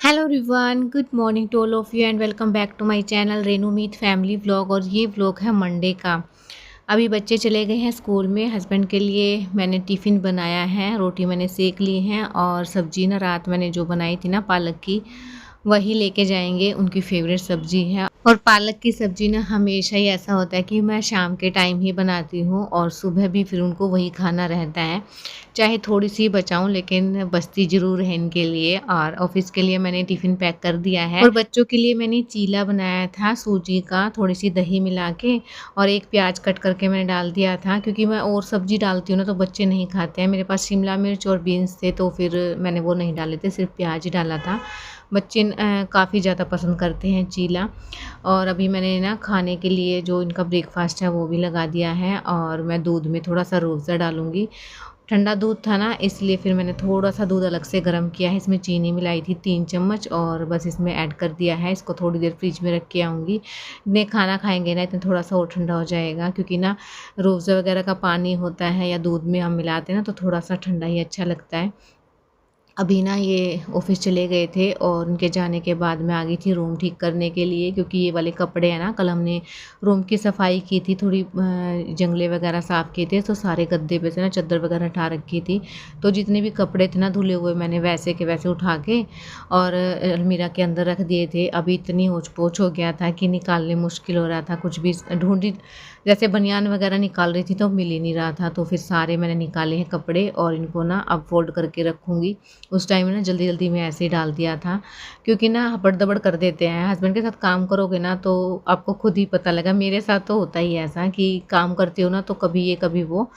Hello everyone, good morning to all of you and welcome back to my channel Renu Meet family vlog. और ये vlog है Monday का। अभी बच्चे चले गए हैं स्कूल में। हस्बैंड के लिए मैंने टिफ़िन बनाया है, रोटी मैंने सेक ली हैं और सब्ज़ी ना रात मैंने जो बनाई थी ना पालक की, वही लेके जाएंगे। उनकी फेवरेट सब्ज़ी है। और पालक की सब्ज़ी ना हमेशा ही ऐसा होता है कि मैं शाम के टाइम ही बनाती हूँ और सुबह भी फिर उनको वही खाना रहता है। चाहे थोड़ी सी बचाऊं लेकिन बचती ज़रूर है इनके लिए। और ऑफिस के लिए मैंने टिफ़िन पैक कर दिया है। और बच्चों के लिए मैंने चीला बनाया था सूजी का, थोड़ी सी दही मिला के। और एक प्याज कट करके मैंने डाल दिया था, क्योंकि मैं और सब्ज़ी डालती हूँ ना तो बच्चे नहीं खाते हैं। मेरे पास शिमला मिर्च और बीन्स थे तो फिर मैंने वो नहीं डाले थे, सिर्फ प्याज ही डाला था। बच्चे काफ़ी ज़्यादा पसंद करते हैं चीला। और अभी मैंने ना खाने के लिए जो इनका ब्रेकफास्ट है वो भी लगा दिया है। और मैं दूध में थोड़ा सा रूह अफ़ज़ा डालूँगी। ठंडा दूध था ना, इसलिए फिर मैंने थोड़ा सा दूध अलग से गर्म किया है। इसमें चीनी मिलाई थी 3 चम्मच और बस इसमें ऐड कर दिया है। इसको थोड़ी देर फ्रिज में रख के आऊँगी। इतने खाना खाएंगे ना इतने थोड़ा सा और ठंडा हो जाएगा, क्योंकि ना रूह अफ़ज़ा वगैरह का पानी होता है या दूध में हम मिलाते हैं ना तो थोड़ा सा ठंडा ही अच्छा लगता है। अभी ना ये ऑफिस चले गए थे और उनके जाने के बाद मैं आ गई थी रूम ठीक करने के लिए, क्योंकि ये वाले कपड़े हैं ना, कल हमने रूम की सफाई की थी, थोड़ी जंगले वगैरह साफ़ किए थे तो सारे गद्दे पे से ना चादर वगैरह हटा रखी थी। तो जितने भी कपड़े थे ना धुले हुए मैंने वैसे के वैसे उठा के और अलमीरा के अंदर रख दिए थे। अभी इतनी होच पोच हो गया था कि निकालने मुश्किल हो रहा था। कुछ भी ढूंढी, जैसे बनियान वगैरह निकाल रही थी तो मिल ही नहीं रहा था। तो फिर सारे मैंने निकाले हैं कपड़े और इनको ना अब फोल्ड करके रखूँगी। उस टाइम ना जल्दी जल्दी में ऐसे ही डाल दिया था, क्योंकि ना हबड़ दबड़ कर देते हैं। हस्बैंड के साथ काम करोगे ना तो आपको खुद ही पता लगा। मेरे साथ तो होता ही है ऐसा कि काम करती हो ना तो कभी ये कभी वो,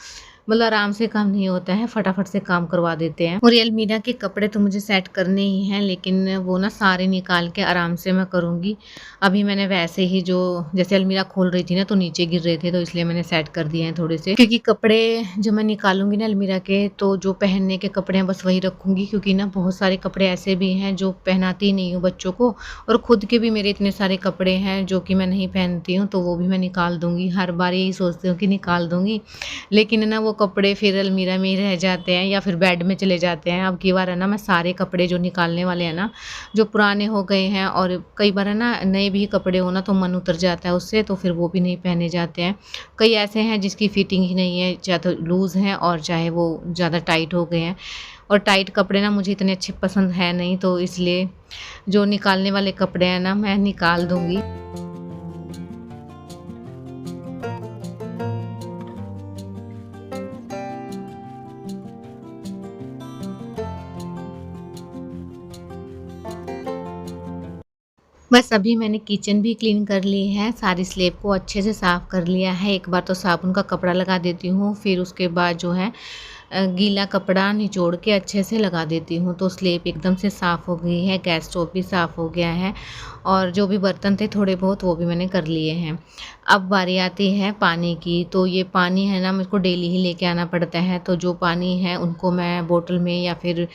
मतलब आराम से काम नहीं होता है, फटाफट से काम करवा देते हैं। और ये अलमीरा के कपड़े तो मुझे सेट करने ही हैं, लेकिन वो ना सारे निकाल के आराम से मैं करूँगी। अभी मैंने वैसे ही जो, जैसे अलमीरा खोल रही थी ना तो नीचे गिर रहे थे तो इसलिए मैंने सेट कर दिए हैं थोड़े से, क्योंकि कपड़े जब मैं निकालूंगी ना अलमीरा के तो जो पहनने के कपड़े हैं बस वही रखूँगी। क्योंकि ना बहुत सारे कपड़े ऐसे भी हैं जो पहनाती ही नहीं हूँ बच्चों को, और खुद के भी मेरे इतने सारे कपड़े हैं जो कि मैं नहीं पहनती हूँ तो वो भी मैं निकाल दूँगी। हर बार यही सोचती हूँ कि निकाल दूँगी, लेकिन ना वो कपड़े फिर अलमीरा में ही रह जाते हैं या फिर बेड में चले जाते हैं। अब की बार है ना मैं सारे कपड़े जो निकालने वाले हैं ना, जो पुराने हो गए हैं, और कई बार है ना नए भी कपड़े हो ना तो मन उतर जाता है उससे, तो फिर वो भी नहीं पहने जाते हैं। कई ऐसे हैं जिसकी फिटिंग ही नहीं है, चाहे तो लूज़ हैं और चाहे वो ज़्यादा टाइट हो गए हैं। और टाइट कपड़े ना मुझे इतने अच्छे पसंद है नहीं, तो इसलिए जो निकालने वाले कपड़े हैं ना मैं निकाल दूँगी। बस अभी मैंने किचन भी क्लीन कर ली है, सारी स्लैब को अच्छे से साफ़ कर लिया है। एक बार तो साबुन का कपड़ा लगा देती हूँ, फिर उसके बाद जो है गीला कपड़ा निचोड़ के अच्छे से लगा देती हूँ, तो स्लैब एकदम से साफ़ हो गई है। गैस स्टोव भी साफ़ हो गया है और जो भी बर्तन थे थोड़े बहुत वो भी मैंने कर लिए हैं। अब बारी आती है पानी की। तो ये पानी है ना मुझको डेली ही लेके आना पड़ता है, तो जो पानी है उनको मैं बोतल में या फिर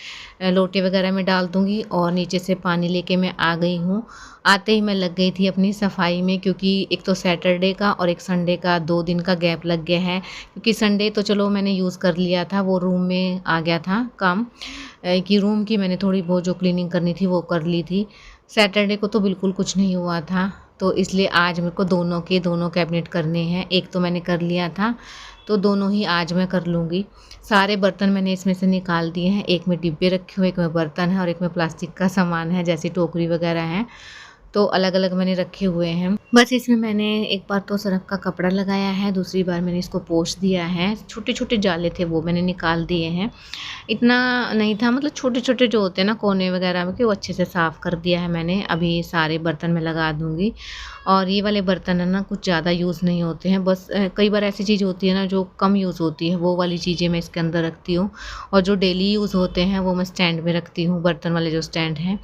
लोटे वगैरह में डाल दूँगी। और नीचे से पानी लेके मैं आ गई हूँ। आते ही मैं लग गई थी अपनी सफाई में, क्योंकि एक तो सैटरडे का और एक संडे का 2 दिन का गैप लग गया है। क्योंकि संडे तो चलो मैंने यूज़ कर लिया था, वो रूम में आ गया था काम, कि रूम की मैंने थोड़ी बहुत जो क्लीनिंग करनी थी वो कर ली थी। सैटरडे को तो बिल्कुल कुछ नहीं हुआ था, तो इसलिए आज मेरे को दोनों के दोनों कैबिनेट करने हैं। एक तो मैंने कर लिया था तो दोनों ही आज मैं कर लूँगी। सारे बर्तन मैंने इसमें से निकाल दिए हैं। एक में डिब्बे रखे हुए, एक में बर्तन है और एक में प्लास्टिक का सामान है, जैसे टोकरी वगैरह है, तो अलग अलग मैंने रखे हुए हैं। बस इसमें मैंने एक बार तो सरफ का कपड़ा लगाया है, दूसरी बार मैंने इसको पोंछ दिया है। छोटे छोटे जाले थे वो मैंने निकाल दिए हैं। इतना नहीं था, मतलब छोटे छोटे जो होते हैं ना कोने वगैरह में, कि वो अच्छे से साफ़ कर दिया है मैंने। अभी सारे बर्तन में लगा दूँगी। और ये वाले बर्तन है ना कुछ ज़्यादा यूज़ नहीं होते हैं, बस कई बार ऐसी चीज़ होती है ना जो कम यूज़ होती है, वो वाली चीज़ें मैं इसके अंदर रखती हूँ। और जो डेली यूज़ होते हैं वो मैं स्टैंड में रखती हूँ, बर्तन वाले जो स्टैंड हैं।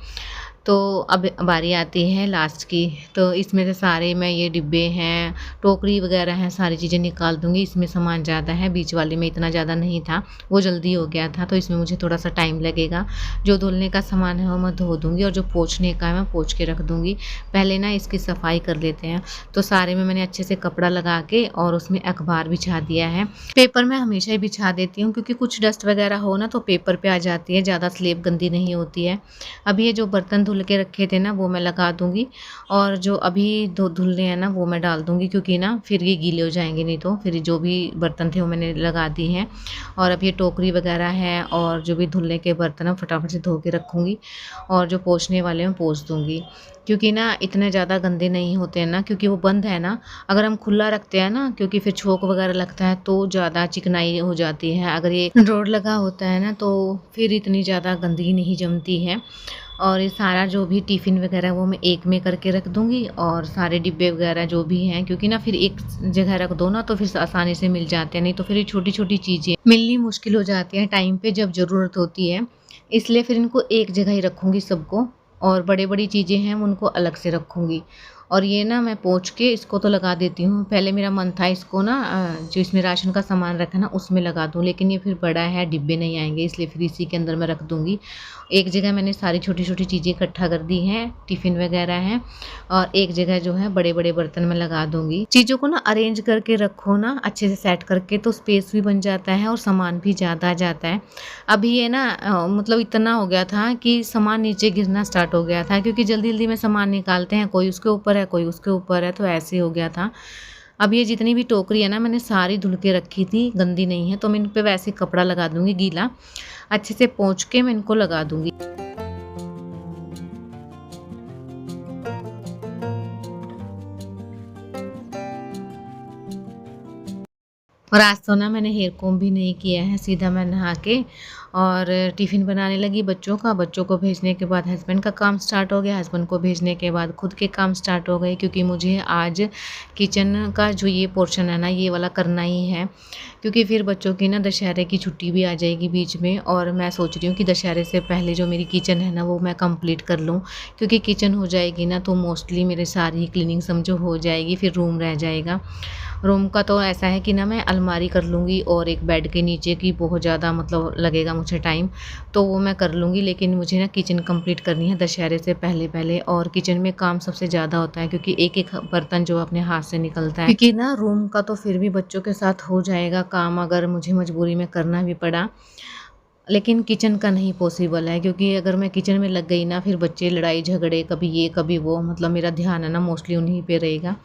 तो अब बारी आती है लास्ट की। तो इसमें से सारे मैं ये डिब्बे हैं, टोकरी वगैरह हैं, सारी चीज़ें निकाल दूँगी। इसमें सामान ज़्यादा है, बीच वाले में इतना ज़्यादा नहीं था, वो जल्दी हो गया था, तो इसमें मुझे थोड़ा-सा टाइम लगेगा। जो धुलने का सामान है वो मैं धो दूँगी और जो पोंछने का है मैं पोंछ के रख दूँगी। पहले ना इसकी सफाई कर लेते हैं। तो सारे में मैंने अच्छे से कपड़ा लगा के और उसमें अखबार बिछा दिया है। पेपर मैं हमेशा ही बिछा देती हूँ क्योंकि कुछ डस्ट वगैरह हो ना तो पेपर पे आ जाती है, ज़्यादा स्लेब गंदी नहीं होती है। अब ये जो बर्तन धुल के रखे थे ना वो मैं लगा दूँगी और जो अभी धुलने हैं ना वो मैं डाल दूँगी, क्योंकि ना फिर ये गीले हो जाएँगे नहीं तो। फिर जो भी बर्तन थे वो मैंने लगा दी हैं और अब ये टोकरी वगैरह है और जो भी धुलने के बर्तन हैं फटाफट से धो के रखूँगी और जो पोंछने वाले हैं पोंछ दूँगी। क्योंकि ना इतने ज़्यादा गंदे नहीं होते हैं ना, क्योंकि वो बंद है ना। अगर हम खुला रखते हैं ना, क्योंकि फिर छोंक वगैरह लगता है तो ज़्यादा चिकनाई हो जाती है। अगर ये रोड लगा होता है ना तो फिर इतनी ज़्यादा गंदगी नहीं जमती है। और ये सारा जो भी टिफ़िन वगैरह वो मैं एक में करके रख दूँगी और सारे डिब्बे वगैरह जो भी हैं, क्योंकि ना फिर एक जगह रख दो ना तो फिर आसानी से मिल जाते हैं, नहीं तो फिर ये छोटी-छोटी चीज़ें मिलनी मुश्किल हो जाती हैं टाइम पे जब ज़रूरत होती है। इसलिए फिर इनको एक जगह ही रखूँगी सबको और बड़ी-बड़ी चीज़ें हैं उनको अलग से रखूँगी। और ये ना मैं पोंछ के इसको तो लगा देती हूँ। पहले मेरा मन था इसको ना जो इसमें राशन का सामान रखा है ना उसमें लगा दूँ, लेकिन ये फिर बड़ा है, डिब्बे नहीं आएँगे, इसलिए फिर इसी के अंदर मैं रख दूँगी। एक जगह मैंने सारी छोटी-छोटी चीज़ें इकट्ठा कर दी हैं, टिफ़िन वगैरह हैं और एक जगह जो है बड़े-बड़े बर्तन में लगा दूँगी। चीज़ों को ना अरेंज करके रखो ना अच्छे से सेट करके तो स्पेस भी बन जाता है और सामान भी ज़्यादा आ जाता है। अभी ये ना मतलब इतना हो गया था कि सामान नीचे गिरना स्टार्ट हो गया था, क्योंकि जल्दी-जल्दी में सामान निकालते हैं, कोई उसके ऊपर है, कोई उसके ऊपर है, तो ऐसे हो गया था। अब ये जितनी भी टोकरी है ना मैंने सारी धुल के रखी थी, गंदी नहीं है, तो मैं इन पे वैसे कपड़ा लगा दूँगी गीला, अच्छे से पोंछ के मैं इनको लगा दूँगी। और आज तो ना मैंने हेयर कोम्ब भी नहीं किया है, सीधा मैं नहा के और टिफ़िन बनाने लगी बच्चों का। बच्चों को भेजने के बाद हस्बैंड का काम स्टार्ट हो गया, हस्बैंड को भेजने के बाद खुद के काम स्टार्ट हो गए, क्योंकि मुझे आज किचन का जो ये पोर्शन है ना ये वाला करना ही है, क्योंकि फिर बच्चों की ना दशहरे की छुट्टी भी आ जाएगी बीच में और मैं सोच रही हूँ कि दशहरे से पहले जो मेरी किचन है ना वो मैं कंप्लीट कर लूँ, क्योंकि किचन हो जाएगी ना तो मोस्टली मेरे सारी क्लीनिंग समझो हो जाएगी, फिर रूम रह जाएगा। रूम का तो ऐसा है कि ना मैं अलमारी कर लूँगी और एक बेड के नीचे की बहुत ज़्यादा मतलब लगेगा मुझे टाइम, तो वो मैं कर लूँगी, लेकिन मुझे ना किचन कंप्लीट करनी है दशहरे से पहले और किचन में काम सबसे ज़्यादा होता है, क्योंकि एक-एक बर्तन जो अपने हाथ से निकलता है। क्योंकि ना रूम का तो फिर भी बच्चों के साथ हो जाएगा काम, अगर मुझे मजबूरी में करना भी पड़ा, लेकिन किचन का नहीं पॉसिबल है, क्योंकि अगर मैं किचन में लग गई ना फिर बच्चे लड़ाई झगड़े कभी ये कभी वो, मतलब मेरा ध्यान है ना मोस्टली उन्हीं पे रहेगा।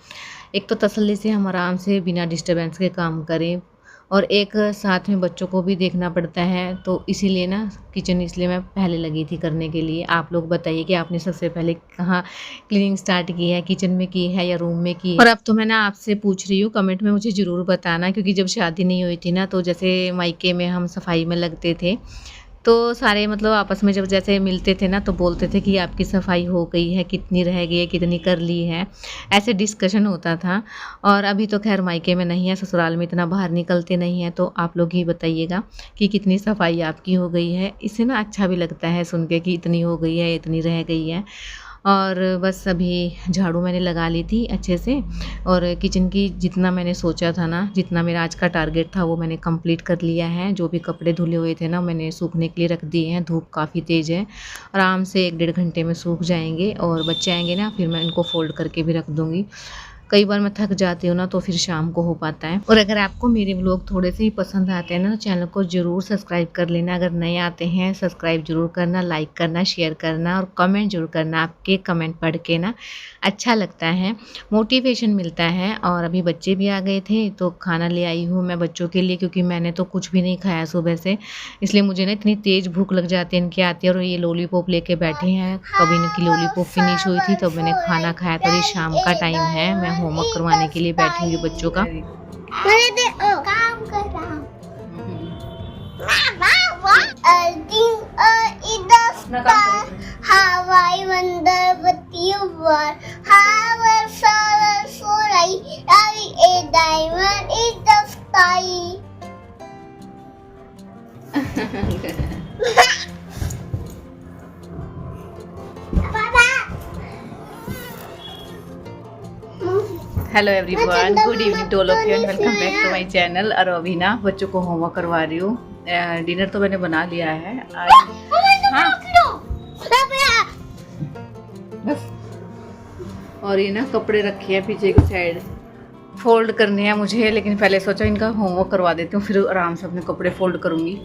एक तो तसल्ली से हम आराम से बिना डिस्टर्बेंस के काम करें और एक साथ में बच्चों को भी देखना पड़ता है, तो इसीलिए ना किचन इसलिए मैं पहले लगी थी करने के लिए। आप लोग बताइए कि आपने सबसे पहले कहाँ क्लीनिंग स्टार्ट की है, किचन में की है या रूम में की है? और अब तो मैं ना आपसे पूछ रही हूँ, कमेंट में मुझे ज़रूर बताना, क्योंकि जब शादी नहीं हुई थी ना तो जैसे मायके में हम सफाई में लगते थे तो सारे मतलब आपस में जब जैसे मिलते थे ना तो बोलते थे कि आपकी सफाई हो गई है, कितनी रह गई है, कितनी कर ली है, ऐसे डिस्कशन होता था। और अभी तो खैर मायके में नहीं है, ससुराल में इतना बाहर निकलते नहीं हैं, तो आप लोग ही बताइएगा कि कितनी सफाई आपकी हो गई है। इससे ना अच्छा भी लगता है सुन के कि इतनी हो गई है, इतनी रह गई है। और बस अभी झाड़ू मैंने लगा ली थी अच्छे से और किचन की जितना मैंने सोचा था ना, जितना मेरा आज का टारगेट था वो मैंने कंप्लीट कर लिया है। जो भी कपड़े धुले हुए थे ना मैंने सूखने के लिए रख दिए हैं, धूप काफ़ी तेज़ है, आराम से 1 डेढ़ घंटे में सूख जाएंगे और बच्चे आएंगे ना फिर मैं इनको फोल्ड करके भी रख दूँगी। कई बार मैं थक जाती हूँ ना तो फिर शाम को हो पाता है। और अगर आपको मेरे व्लॉग थोड़े से ही पसंद आते हैं ना तो चैनल को ज़रूर सब्सक्राइब कर लेना। अगर नए आते हैं सब्सक्राइब ज़रूर करना, लाइक करना, शेयर करना और कमेंट ज़रूर करना। आपके कमेंट पढ़ के ना अच्छा लगता है, मोटिवेशन मिलता है। और अभी बच्चे भी आ गए थे तो खाना ले आई हूँ मैं बच्चों के लिए, क्योंकि मैंने तो कुछ भी नहीं खाया सुबह से, इसलिए मुझे ना इतनी तेज़ भूख लग जाती है इनके आते और ये लॉलीपॉप लेके बैठे हैं। कभी इनकी लॉलीपॉप फिनिश हुई थी तो मैंने खाना खाया था। ये शाम का टाइम है, मैं होमवर्क करवाने के लिए बैठी हुई बच्चों का। काम कर रहा हूँ। हवाई बंदरवती वर हवा सारा सोराई I a diamond is the sky. पापा hello everyone, good evening to all of you and welcome back to my channel. और अभी ना बच्चों को होमवर्क करवा रही हूँ। डिनर तो मैंने बना लिया है आज। हाँ बस। और ये ना कपड़े रखे हैं पीछे की साइड, फोल्ड करने हैं मुझे, लेकिन पहले सोचा इनका होमवर्क करवा देती हूँ, फिर आराम से अपने कपड़े फोल्ड करूँगी।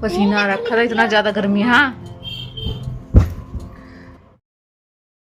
पसीना आ रखा था, इतना ज़्यादा गर्मी है। हाँ